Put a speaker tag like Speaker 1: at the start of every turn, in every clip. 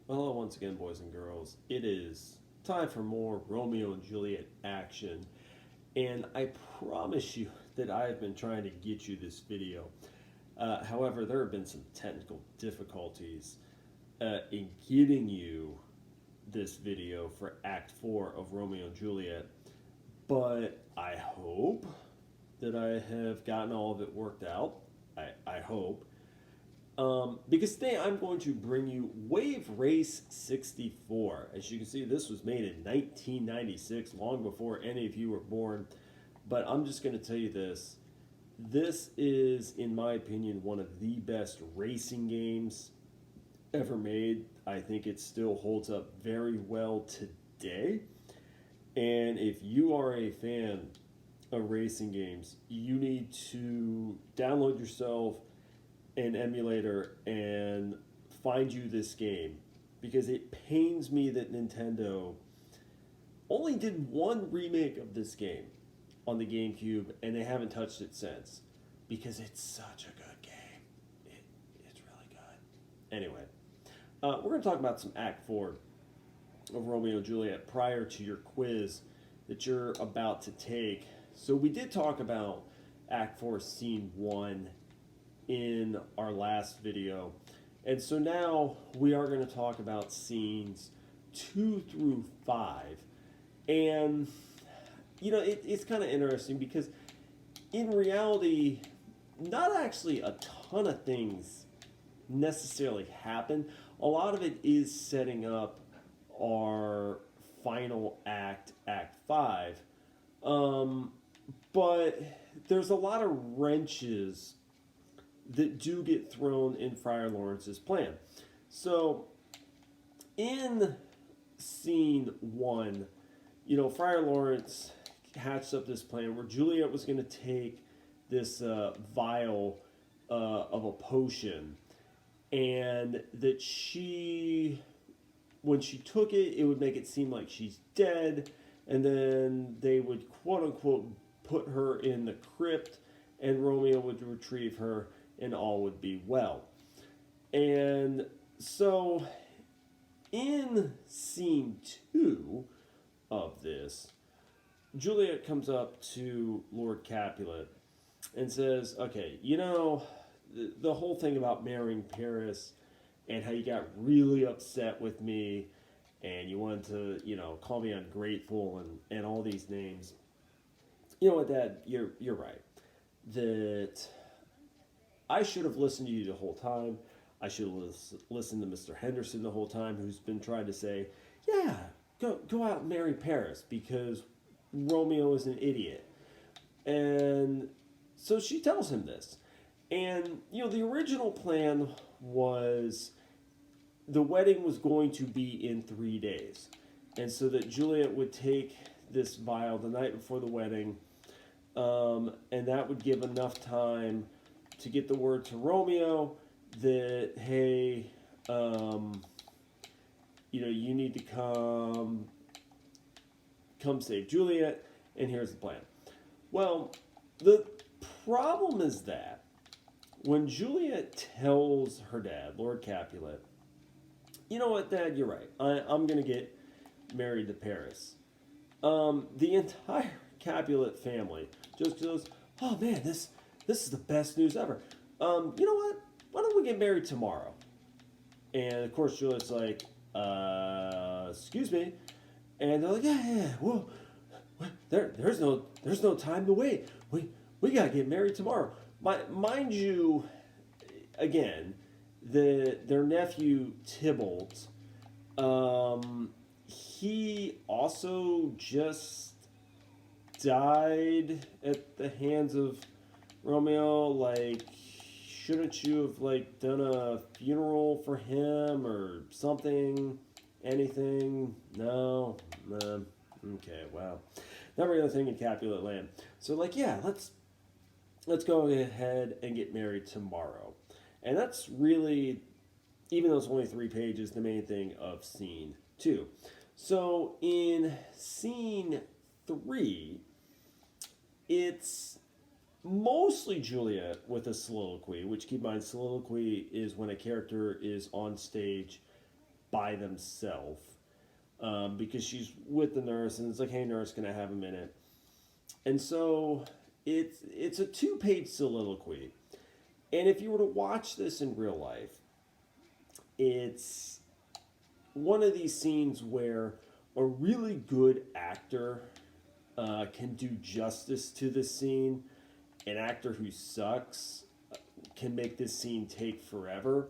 Speaker 1: Hello, once again, boys and girls. It is time for more Romeo and Juliet action, and I promise you that I have been trying to get you this video. However, there have been some technical difficulties in getting you this video for Act 4 of Romeo and Juliet, but I hope that I have gotten all of it worked out. I hope. Because today I'm going to bring you Wave Race 64. As you can see, this was made in 1996, long before any of you were born. But I'm just going to tell you this. This is, in my opinion, one of the best racing games ever made. I think it still holds up very well today. And if you are a fan of racing games, you need to download yourself an emulator and find you this game, because it pains me that Nintendo only did one remake of this game on the GameCube and they haven't touched it since, because it's such a good game. It's really good. Anyway, we're going to talk about some Act 4 of Romeo and Juliet prior to your quiz that you're about to take. So we did talk about Act 4 Scene 1 in our last video. And so now we are going to talk about scenes 2 through 5. And, you know, it's kind of interesting because in reality, not actually a ton of things necessarily happen. A lot of it is setting up our final act, Act 5. But there's a lot of wrenches that do get thrown in Friar Lawrence's plan. So, in scene 1, you know, Friar Lawrence hatched up this plan where Juliet was going to take this vial of a potion, and that she, when she took it, it would make it seem like she's dead, and then they would quote-unquote put her in the crypt, and Romeo would retrieve her, and all would be well. And so in scene 2 of this, Juliet comes up to Lord Capulet and says, okay, you know, the whole thing about marrying Paris and how you got really upset with me and you wanted to, you know, call me ungrateful and all these names. You know what, Dad, you're right. That I should have listened to you the whole time. I should have listened to Mr. Henderson the whole time, who's been trying to say, yeah, go out and marry Paris because Romeo is an idiot. And so she tells him this. And, you know, the original plan was the wedding was going to be in 3 days. And so that Juliet would take this vial the night before the wedding, and that would give enough time to get the word to Romeo that, hey, you know, you need to come save Juliet, and here's the plan. Well, the problem is that when Juliet tells her dad, Lord Capulet, you know what, Dad, you're right. I'm going to get married to Paris. The entire Capulet family just goes, oh man, this is the best news ever. You know what? Why don't we get married tomorrow? And of course, Juliet's like, excuse me. And they're like, yeah. Well, there's no time to wait. We gotta get married tomorrow. Mind you, again, their nephew Tybalt, he also just died at the hands of Romeo. Like, shouldn't you have like done a funeral for him or something? Anything? No. Okay. Wow. Not really a thing in Capulet land. So like, yeah, let's go ahead and get married tomorrow. And that's really, even though it's only 3 pages, the main thing of scene 2. So in scene 3, it's mostly Juliet with a soliloquy, which, keep in mind, soliloquy is when a character is on stage by themselves because she's with the nurse and it's like, hey, nurse, can I have a minute? And so it's a 2-page soliloquy. And if you were to watch this in real life, it's one of these scenes where a really good actor can do justice to the scene. An actor who sucks can make this scene take forever.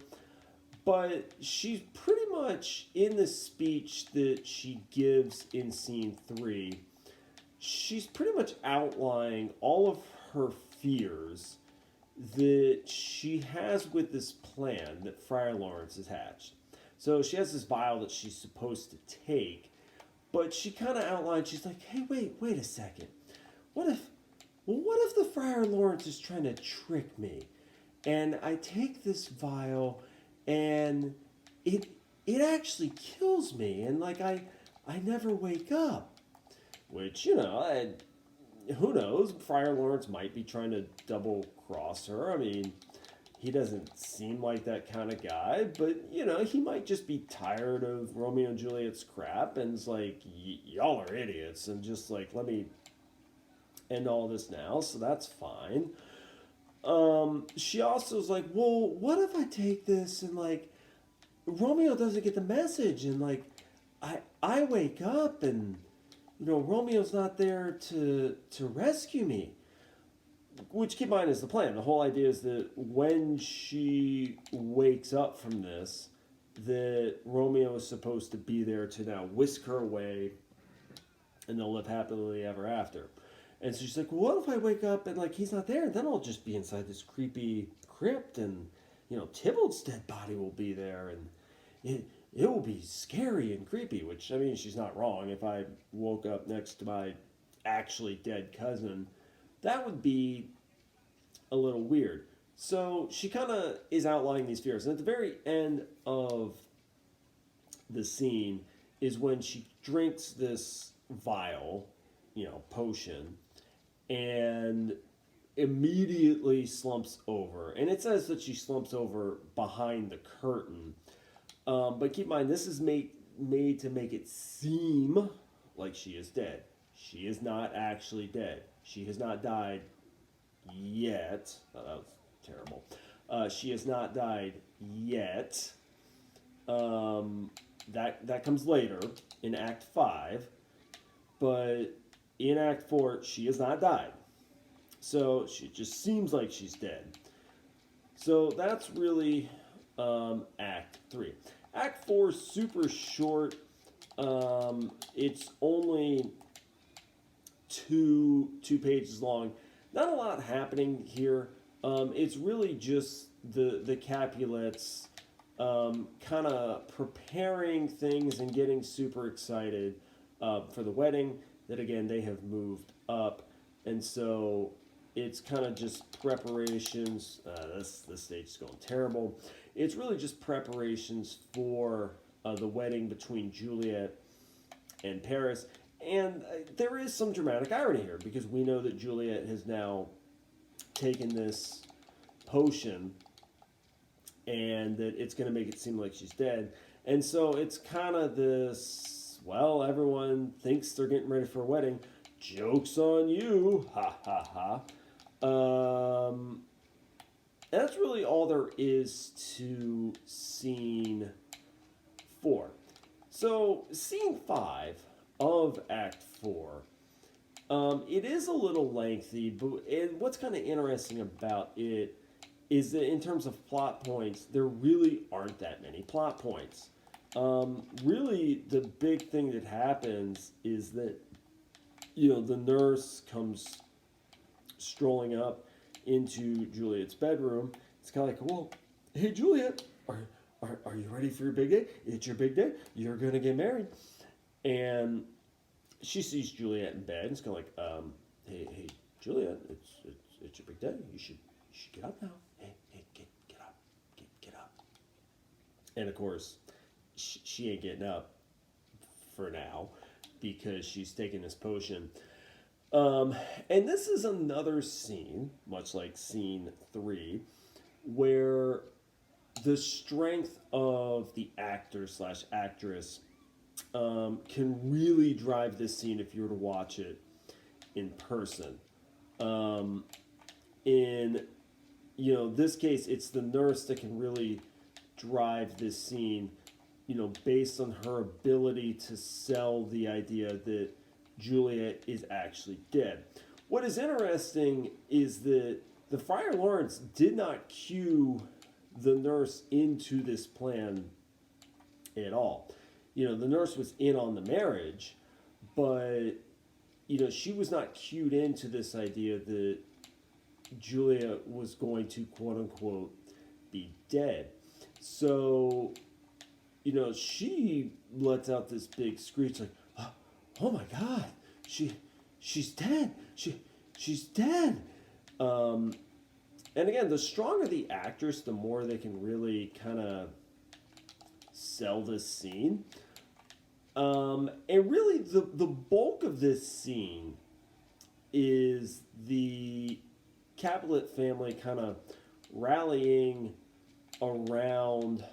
Speaker 1: But she's pretty much in the speech that she gives in scene 3. She's pretty much outlining all of her fears that she has with this plan that Friar Lawrence has hatched. So she has this vial that she's supposed to take, but she kind of outlines, she's like, hey, wait a second. What if the Friar Lawrence is trying to trick me? And I take this vial and it actually kills me, and like I never wake up. Which, who knows? Friar Lawrence might be trying to double cross her. I mean, he doesn't seem like that kind of guy, but he might just be tired of Romeo and Juliet's crap and is like, y'all are idiots, and just like, let me end all this now. So that's fine. She also is like, well, what if I take this and like Romeo doesn't get the message, and like I wake up and Romeo's not there to rescue me. Which, keep in mind, is the plan. The whole idea is that when she wakes up from this, that Romeo is supposed to be there to now whisk her away, and they'll live happily ever after. And so she's like, well, what if I wake up and like he's not there? And then I'll just be inside this creepy crypt, and Tybalt's dead body will be there, and it will be scary and creepy. Which, I mean, she's not wrong. If I woke up next to my actually dead cousin, that would be a little weird. So she kind of is outlining these fears. And at the very end of the scene is when she drinks this vial, potion, and immediately slumps over. And it says that she slumps over behind the curtain. But keep in mind, this is made to make it seem like she is dead. She is not actually dead. She has not died yet. Oh, that was terrible. She has not died yet. That comes later in Act 5. But in Act 4, she has not died. So she just seems like she's dead. So that's really Act 3. Act 4 is super short. It's only two pages long. Not a lot happening here. It's really just the Capulets kind of preparing things and getting super excited for the wedding that, again, they have moved up. And so it's kind of just preparations. This stage is going terrible. It's really just preparations for the wedding between Juliet and Paris. And there is some dramatic irony here, because we know that Juliet has now taken this potion and that it's going to make it seem like she's dead. And so it's kind of this, well, everyone thinks they're getting ready for a wedding. Joke's on you. Ha, ha, ha. And that's really all there is to scene 4. So scene 5 of Act 4, it is a little lengthy, but and what's kind of interesting about it is that in terms of plot points, there really aren't that many plot points. Really, the big thing that happens is that, the nurse comes strolling up into Juliet's bedroom. It's kind of like, well, hey, Juliet, are you ready for your big day? It's your big day. You're going to get married. And she sees Juliet in bed and it's kind of like, hey, Juliet, it's your big day. You should get up now. Hey, get up. Get up. And of course, she ain't getting up for now because she's taking this potion. And this is another scene, much like scene 3, where the strength of the actor slash actress can really drive this scene if you were to watch it in person. Um, in this case, it's the nurse that can really drive this scene. Based on her ability to sell the idea that Juliet is actually dead. What is interesting is that the Friar Lawrence did not cue the nurse into this plan at all. The nurse was in on the marriage, but she was not cued into this idea that Julia was going to quote unquote be dead. So, she lets out this big screech like, "Oh my God, she's dead. She's dead." And again, the stronger the actress, the more they can really kind of sell this scene. And really, the bulk of this scene is the Capulet family kind of rallying around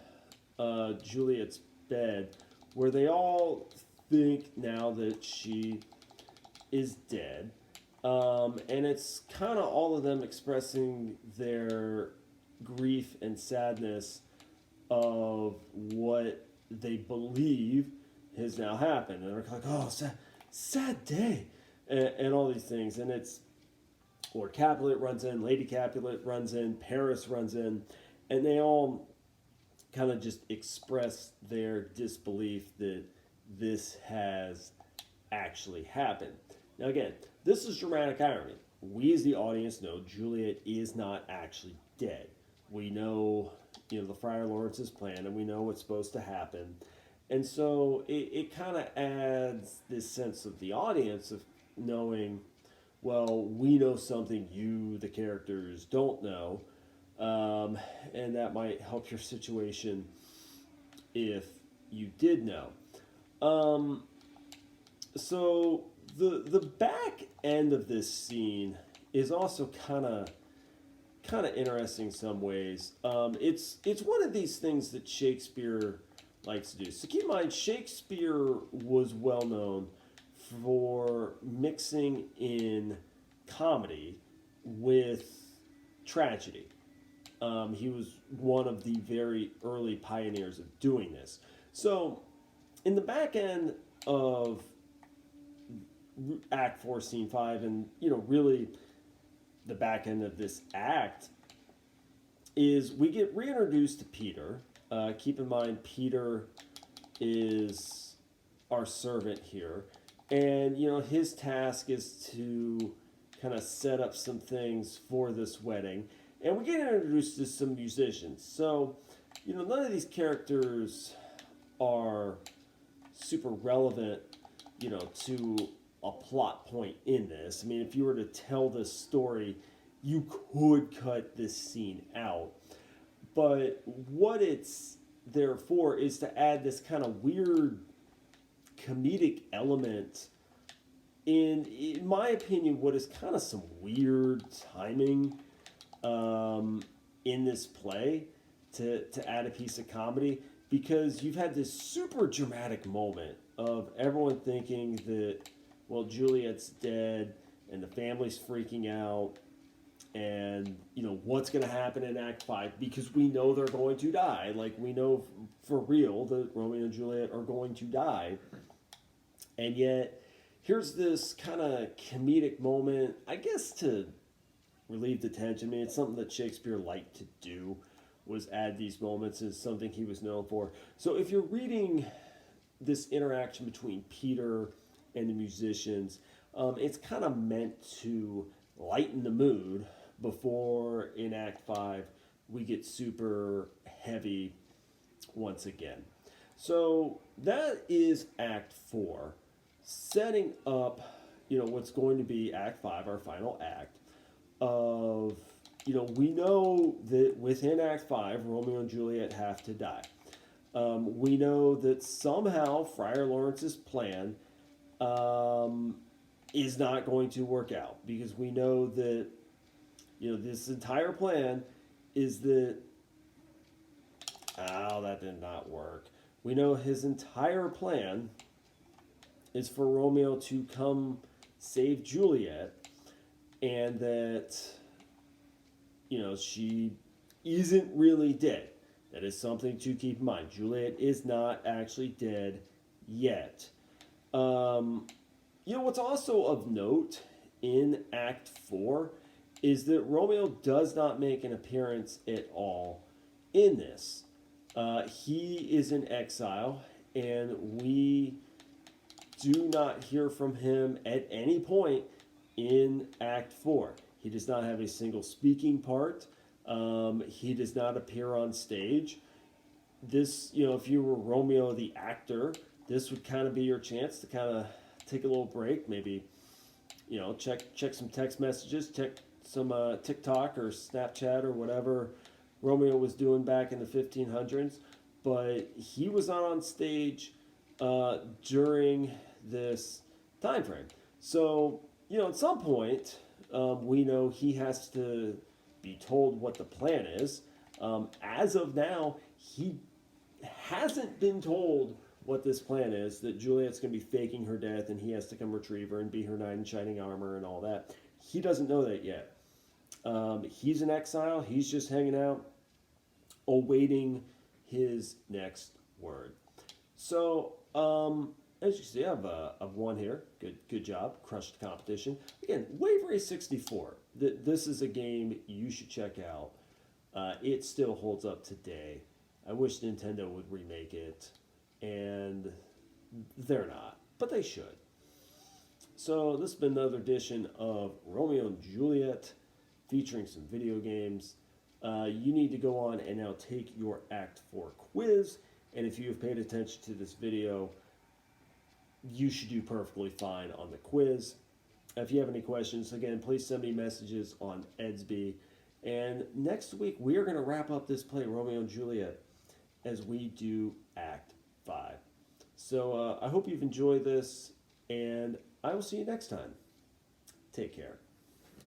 Speaker 1: Juliet's bed, where they all think now that she is dead. And it's kind of all of them expressing their grief and sadness of what they believe has now happened. And they're like, "Oh, sad day," and all these things. And it's Lord Capulet runs in, Lady Capulet runs in, Paris runs in, and they all kind of just express their disbelief that this has actually happened. Now again, this is dramatic irony. We as the audience know Juliet is not actually dead. We know, the Friar Lawrence's plan, and we know what's supposed to happen. And so it kind of adds this sense of the audience of knowing, well, we know something you, the characters, don't know. And that might help your situation if you did know. So the back end of this scene is also kind of interesting in some ways. It's one of these things that Shakespeare likes to do. So keep in mind, Shakespeare was well known for mixing in comedy with tragedy. He was one of the very early pioneers of doing this. So, in the back end of Act 4, Scene 5, and, really the back end of this act, is we get reintroduced to Peter. Keep in mind, Peter is our servant here. And, his task is to kind of set up some things for this wedding. And we get introduced to some musicians. So, none of these characters are super relevant, to a plot point in this. I mean, if you were to tell this story, you could cut this scene out. But what it's there for is to add this kind of weird comedic element in my opinion, what is kind of some weird timing in this play to add a piece of comedy, because you've had this super dramatic moment of everyone thinking that, well, Juliet's dead and the family's freaking out, and what's going to happen in Act 5, because we know they're going to die. Like, we know for real that Romeo and Juliet are going to die, and yet here's this kind of comedic moment, I guess, to relieve the tension. I mean, it's something that Shakespeare liked to do, was add these moments, as something he was known for. So if you're reading this interaction between Peter and the musicians, it's kind of meant to lighten the mood before in Act 5 we get super heavy once again. So that is Act 4, setting up, what's going to be Act 5, our final act of, we know that within Act 5, Romeo and Juliet have to die. We know that somehow Friar Lawrence's plan is not going to work out, because we know that, this entire plan is that Oh, that did not work. We know his entire plan is for Romeo to come save Juliet, and that, she isn't really dead. That is something to keep in mind. Juliet is not actually dead yet. What's also of note in Act 4 is that Romeo does not make an appearance at all in this. He is in exile, and we do not hear from him at any point in Act 4. He does not have a single speaking part. He does not appear on stage. This, if you were Romeo the actor, this would kind of be your chance to kind of take a little break, maybe, check some text messages, check some TikTok or Snapchat or whatever Romeo was doing back in the 1500s. But he was not on stage during this time frame. So, at some point, we know he has to be told what the plan is. As of now, he hasn't been told what this plan is, that Juliet's going to be faking her death and he has to come retrieve her and be her knight in shining armor and all that. He doesn't know that yet. He's in exile. He's just hanging out, awaiting his next word. So, as you can see, I've won here. Good job. Crushed the competition. Again, Wave Race 64. This is a game you should check out. It still holds up today. I wish Nintendo would remake it, and they're not, but they should. So this has been another edition of Romeo and Juliet, featuring some video games. You need to go on and now take your Act 4 quiz, and if you have paid attention to this video, you should do perfectly fine on the quiz. If you have any questions, again, please send me messages on Edsby. And next week, we are going to wrap up this play, Romeo and Juliet, as we do Act 5. So I hope you've enjoyed this, and I will see you next time. Take care.